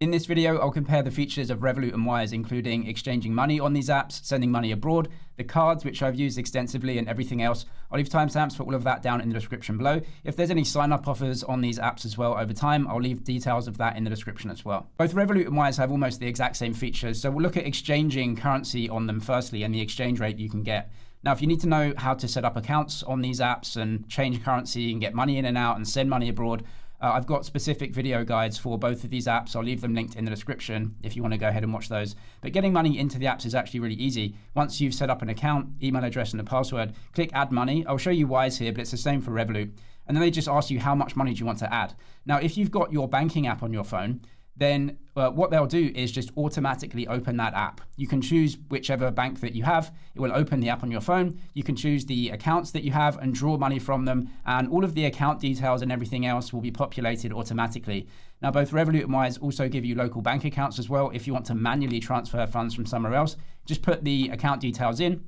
In this video, I'll compare the features of Revolut and Wise, including exchanging money on these apps, sending money abroad, the cards, which I've used extensively, and everything else. I'll leave timestamps for all of that down in the description below. If there's any sign-up offers on these apps as well over time, I'll leave details of that in the description as well. Both Revolut and Wise have almost the exact same features, so we'll look at exchanging currency on them firstly and the exchange rate you can get. Now, if you need to know how to set up accounts on these apps and change currency and get money in and out and send money abroad, I've got specific video guides for both of these apps. I'll leave them linked in the description if you want to go ahead and watch those. But getting money into the apps is actually really easy. Once you've set up an account, email address and a password, click add money. I'll show you Wise here, but it's the same for Revolut. And then they just ask you how much money do you want to add. Now, if you've got your banking app on your phone, then what they'll do is just automatically open that app. You can choose whichever bank that you have. It will open the app on your phone. You can choose the accounts that you have and draw money from them. And all of the account details and everything else will be populated automatically. Now, both Revolut and Wise also give you local bank accounts as well. If you want to manually transfer funds from somewhere else, just put the account details in.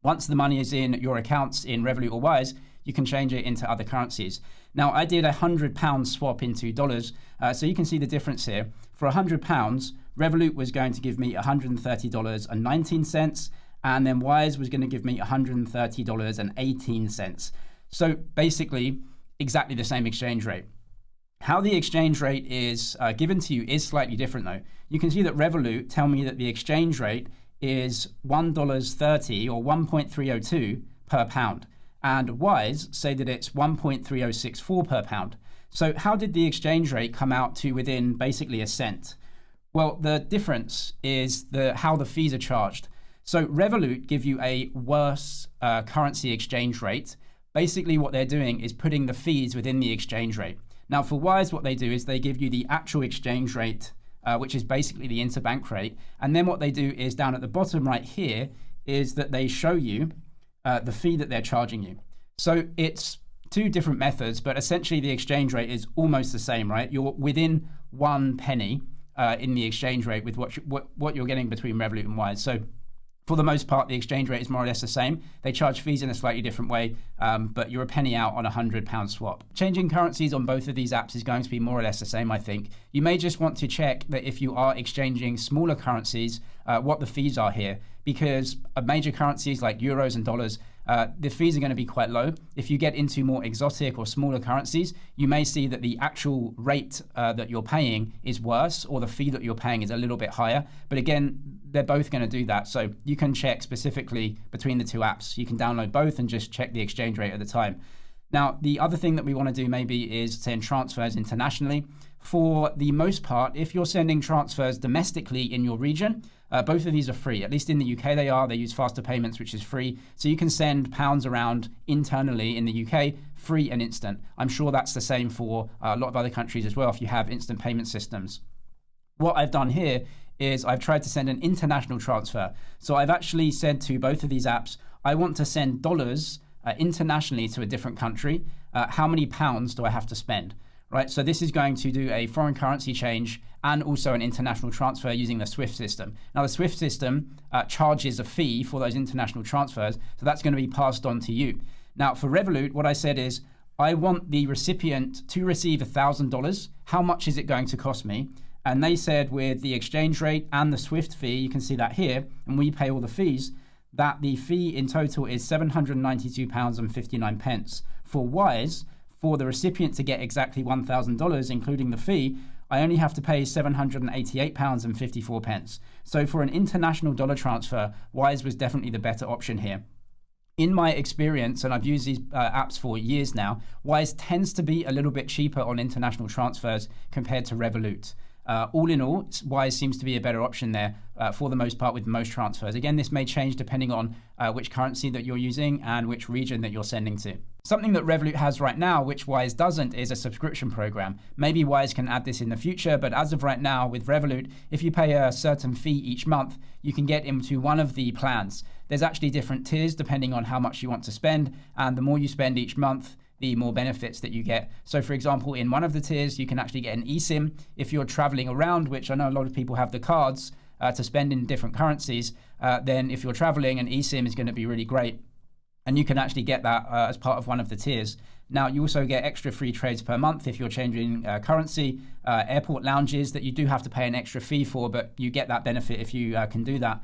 Once the money is in your accounts in Revolut or Wise, you can change it into other currencies. Now, I did a £100 swap into dollars, so you can see the difference here. For £100, Revolut was going to give me $130.19, and then Wise was going to give me $130.18. So basically, exactly the same exchange rate. How the exchange rate is given to you is slightly different though. You can see that Revolut tell me that the exchange rate is $1.30 or 1.302 per pound. And Wise say that it's 1.3064 per pound. So how did the exchange rate come out to within basically a cent? Well, the difference is how the fees are charged. So Revolut give you a worse currency exchange rate. Basically what they're doing is putting the fees within the exchange rate. Now for Wise, what they do is they give you the actual exchange rate, which is basically the interbank rate. And then what they do is down at the bottom right here is that they show you the fee that they're charging you. So it's two different methods, but essentially the exchange rate is almost the same, right? You're within 1 penny in the exchange rate with what you're getting between Revolut and Wise. So for the most part, the exchange rate is more or less the same. They charge fees in a slightly different way, but you're a penny out on a £100 swap. Changing currencies on both of these apps is going to be more or less the same, I think. You may just want to check that if you are exchanging smaller currencies, what the fees are here, because major currencies like euros and dollars, the fees are going to be quite low. If you get into more exotic or smaller currencies, you may see that the actual rate that you're paying is worse, or the fee that you're paying is a little bit higher. But again, they're both going to do that. So you can check specifically between the two apps. You can download both and just check the exchange rate at the time. Now, the other thing that we want to do maybe is send transfers internationally. For the most part, if you're sending transfers domestically in your region, both of these are free. At least in the UK they are. They use faster payments, which is free. So you can send pounds around internally in the UK, free and instant. I'm sure that's the same for a lot of other countries as well if you have instant payment systems. What I've done here is I've tried to send an international transfer. So I've actually said to both of these apps, I want to send dollars internationally to a different country. How many pounds do I have to spend? Right, so this is going to do a foreign currency change and also an international transfer using the SWIFT system. Now the SWIFT system charges a fee for those international transfers, so that's going to be passed on to you. Now for Revolut, what I said is, I want the recipient to receive $1,000. How much is it going to cost me? And they said with the exchange rate and the SWIFT fee, you can see that here, and we pay all the fees, that the fee in total is £792.59. For Wise, for the recipient to get exactly $1,000, including the fee, I only have to pay £788.54. So for an international dollar transfer, Wise was definitely the better option here. In my experience, and I've used these apps for years now, Wise tends to be a little bit cheaper on international transfers compared to Revolut. All in all, Wise seems to be a better option there for the most part with most transfers. Again, this may change depending on which currency that you're using and which region that you're sending to. Something that Revolut has right now, which Wise doesn't, is a subscription program. Maybe Wise can add this in the future, but as of right now with Revolut, if you pay a certain fee each month, you can get into one of the plans. There's actually different tiers depending on how much you want to spend, and the more you spend each month, the more benefits that you get. So for example, in one of the tiers, you can actually get an eSIM if you're traveling around, which I know a lot of people have the cards to spend in different currencies. Then if you're traveling, an eSIM is going to be really great. And you can actually get that as part of one of the tiers. Now, you also get extra free trades per month if you're changing currency, airport lounges that you do have to pay an extra fee for, but you get that benefit if you can do that.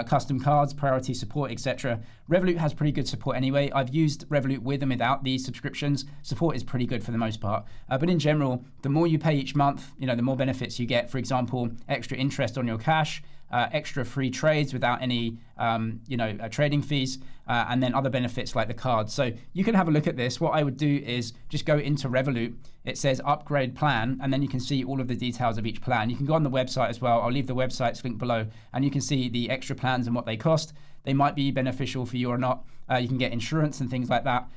Custom cards, priority support, etc. Revolut has pretty good support anyway. I've used Revolut with and without these subscriptions. Support is pretty good for the most part. But in general, the more you pay each month, the more benefits you get. For example, extra interest on your cash, extra free trades without any trading fees, and then other benefits like the cards. So you can have a look at this. What I would do is just go into Revolut. It says upgrade plan, and then you can see all of the details of each plan. You can go on the website as well. I'll leave the website's link below, and you can see the extra plans and what they cost. They might be beneficial for you or not. You can get insurance and things like that.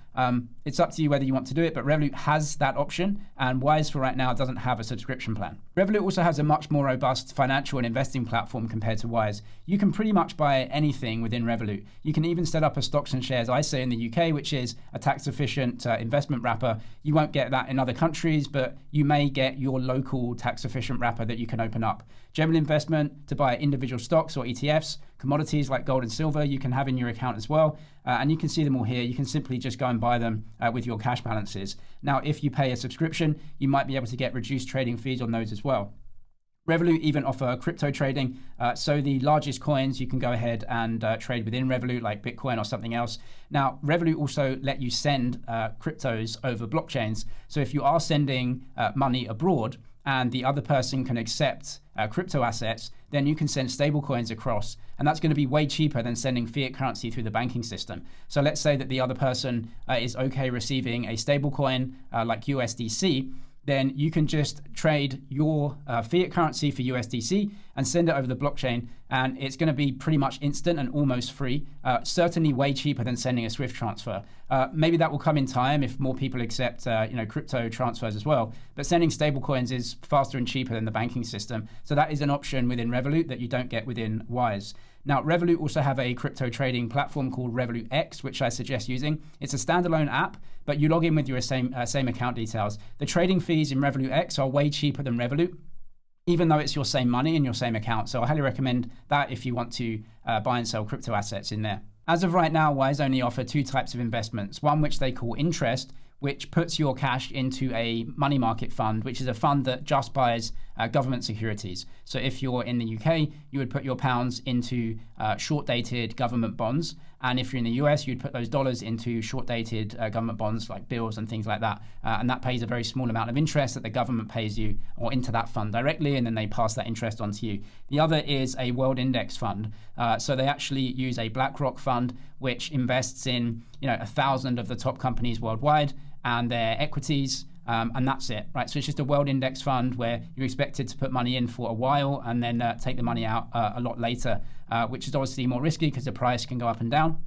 It's up to you whether you want to do it, but Revolut has that option, and Wise for right now doesn't have a subscription plan. Revolut also has a much more robust financial and investing platform compared to Wise. You can pretty much buy anything within Revolut. You can even set up a stocks and shares ISA in the UK, which is a tax-efficient investment wrapper. You won't get that in other countries, but you may get your local tax-efficient wrapper that you can open up. General investment to buy individual stocks or ETFs, commodities like gold and silver you can have in your account as well. And you can see them all here. You can simply just go and buy them with your cash balances. Now, if you pay a subscription, you might be able to get reduced trading fees on those as well. Revolut even offer crypto trading. So the largest coins you can go ahead and trade within Revolut, like Bitcoin or something else. Now, Revolut also let you send cryptos over blockchains. So if you are sending money abroad and the other person can accept crypto assets, then you can send stable coins across. And that's going to be way cheaper than sending fiat currency through the banking system. So let's say that the other person is okay receiving a stable coin like USDC, then you can just trade your fiat currency for USDC and send it over the blockchain, and it's going to be pretty much instant and almost free, certainly way cheaper than sending a Swift transfer. Maybe that will come in time if more people accept crypto transfers as well, but sending stablecoins is faster and cheaper than the banking system. So that is an option within Revolut that you don't get within Wise. Now, Revolut also have a crypto trading platform called Revolut X, which I suggest using. It's a standalone app, but you log in with your same account details. The trading fees in Revolut X are way cheaper than Revolut, even though it's your same money in your same account. So I highly recommend that if you want to buy and sell crypto assets in there. As of right now, Wise only offer two types of investments. One which they call interest, which puts your cash into a money market fund, which is a fund that just buys government securities. So if you're in the UK, you would put your pounds into short-dated government bonds. And if you're in the US, you'd put those dollars into short-dated government bonds like bills and things like that. And that pays a very small amount of interest that the government pays you or into that fund directly, and then they pass that interest on to you. The other is a world index fund. So they actually use a BlackRock fund, which invests in 1,000 of the top companies worldwide and their equities, and that's it, right? So it's just a world index fund where you're expected to put money in for a while and then take the money out a lot later, which is obviously more risky because the price can go up and down.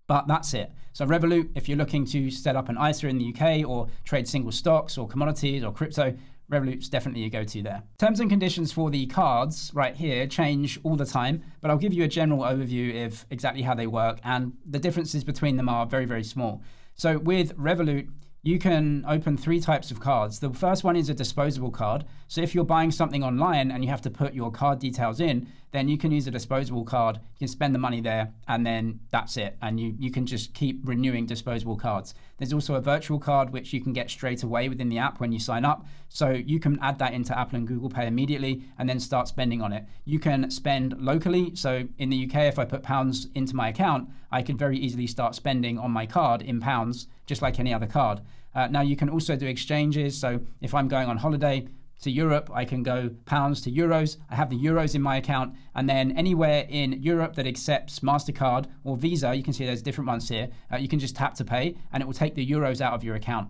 But that's it. So Revolut, if you're looking to set up an ISA in the UK or trade single stocks or commodities or crypto, Revolut's definitely a go-to there. Terms and conditions for the cards right here change all the time, but I'll give you a general overview of exactly how they work, and the differences between them are very, very small. So with Revolut, you can open three types of cards. The first one is a disposable card. So if you're buying something online and you have to put your card details in, then you can use a disposable card. You can spend the money there, and then that's it. And you can just keep renewing disposable cards. There's also a virtual card, which you can get straight away within the app when you sign up. So you can add that into Apple and Google Pay immediately and then start spending on it. You can spend locally. So in the UK, if I put pounds into my account, I could very easily start spending on my card in pounds, just like any other card. Now you can also do exchanges. So if I'm going on holiday to Europe, I can go pounds to euros. I have the euros in my account, and then anywhere in Europe that accepts MasterCard or Visa, you can see there's different ones here. You can just tap to pay, and it will take the euros out of your account.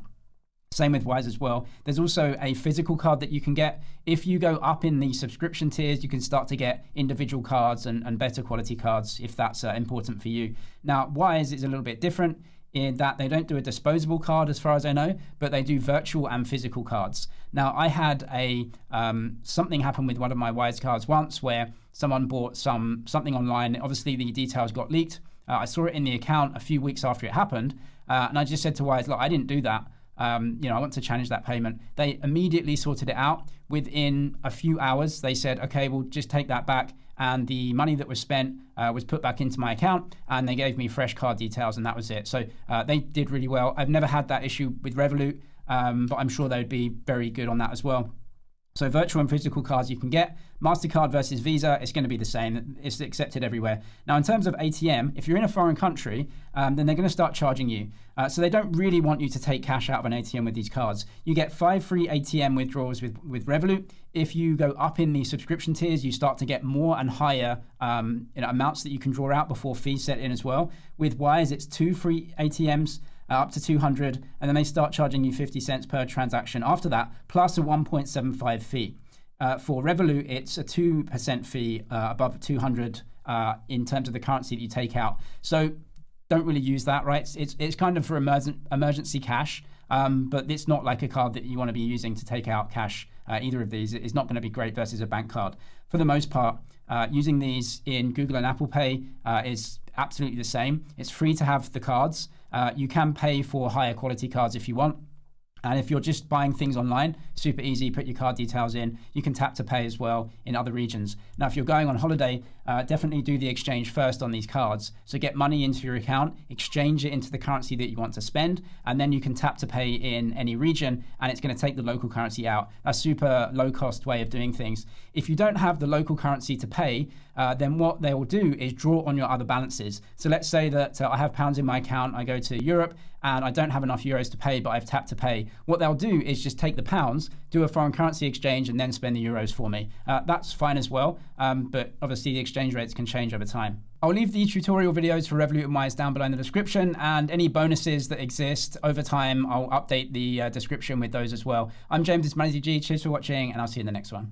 Same with Wise as well. There's also a physical card that you can get. If you go up in the subscription tiers, you can start to get individual cards and better quality cards if that's important for you. Now, Wise is a little bit different in that they don't do a disposable card as far as I know, but they do virtual and physical cards. Now, I had something happen with one of my Wise cards once where someone bought something online. Obviously, the details got leaked. I saw it in the account a few weeks after it happened, and I just said to Wise, look, I didn't do that. I want to challenge that payment. They immediately sorted it out. Within a few hours, they said, okay, we'll just take that back and the money that was spent was put back into my account, and they gave me fresh card details, and that was it. So they did really well. I've never had that issue with Revolut, but I'm sure they'd be very good on that as well. So virtual and physical cards you can get. MasterCard versus Visa, it's going to be the same. It's accepted everywhere. Now, in terms of ATM, if you're in a foreign country, then they're going to start charging you. So they don't really want you to take cash out of an ATM with these cards. You get 5 free ATM withdrawals with Revolut. If you go up in the subscription tiers, you start to get more and higher amounts that you can draw out before fees set in as well. With Wise, it's 2 free ATMs. Up to 200, and then they start charging you 50 cents per transaction after that, plus a 1.75 fee. For Revolut, it's a 2% fee above 200 in terms of the currency that you take out. So don't really use that, right? It's kind of for emergency cash, but it's not like a card that you want to be using to take out cash. Either of these is not going to be great versus a bank card. For the most part, using these in Google and Apple Pay is absolutely the same. It's free to have the cards. You can pay for higher quality cards if you want. And if you're just buying things online, super easy, put your card details in. You can tap to pay as well in other regions. Now, if you're going on holiday, definitely do the exchange first on these cards. So get money into your account, exchange it into the currency that you want to spend, and then you can tap to pay in any region, and it's going to take the local currency out. A super low cost way of doing things. If you don't have the local currency to pay, then what they will do is draw on your other balances. So let's say that I have pounds in my account, I go to Europe, and I don't have enough euros to pay, but I've tapped to pay. What they'll do is just take the pounds, do a foreign currency exchange, and then spend the euros for me. That's fine as well, but obviously the exchange rates can change over time. I'll leave the tutorial videos for Revolut and Wise down below in the description, and any bonuses that exist over time, I'll update the description with those as well. I'm James, it's MoneyZG. Cheers for watching, and I'll see you in the next one.